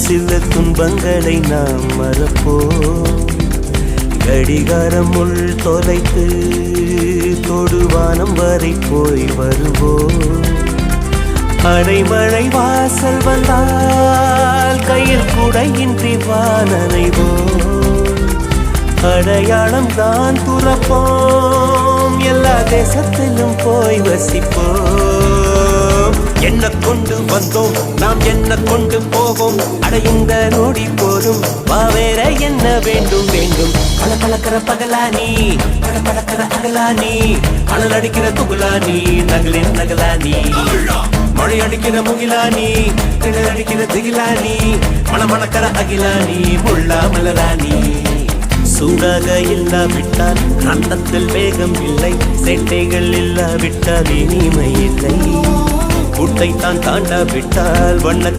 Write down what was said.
சில துன்பங்களை நாம் மறப்போம். கடிகாரம் உள் தொலைத்து தொடுவானம் வரை போய் வருவோம். அடைமழை வாசல் வந்தால் கையில் குடையின்றி வானனைவோம். அடையாளம் தான் துறப்போம், எல்லா தேசத்திலும் போய் வசிப்போம். என்ன கொண்டு வந்தோம் நாம் என்ன கொண்டு போவோம், அடையுங்க நோடி போதும் வா வேற என்ன வேண்டும் வேண்டும். பல பழக்கிற பகலானி பல பழக்கிற அகலானி, அனல் அடிக்கிற துகுலானி நகலின் நகலானி, மழை அடிக்கிற முகிலானி கிணல் அடிக்கிற திகிலானி, மணமணக்கிற அகிலானி முள்ளா மலராணி. சூடாக இல்லாவிட்டால் ரத்தத்தில் வேகம் இல்லை, சேட்டைகள் இல்லாவிட்டால் இனிமை இல்லை. கூட்டை தான் தாண்டாவிட்டால் வண்ண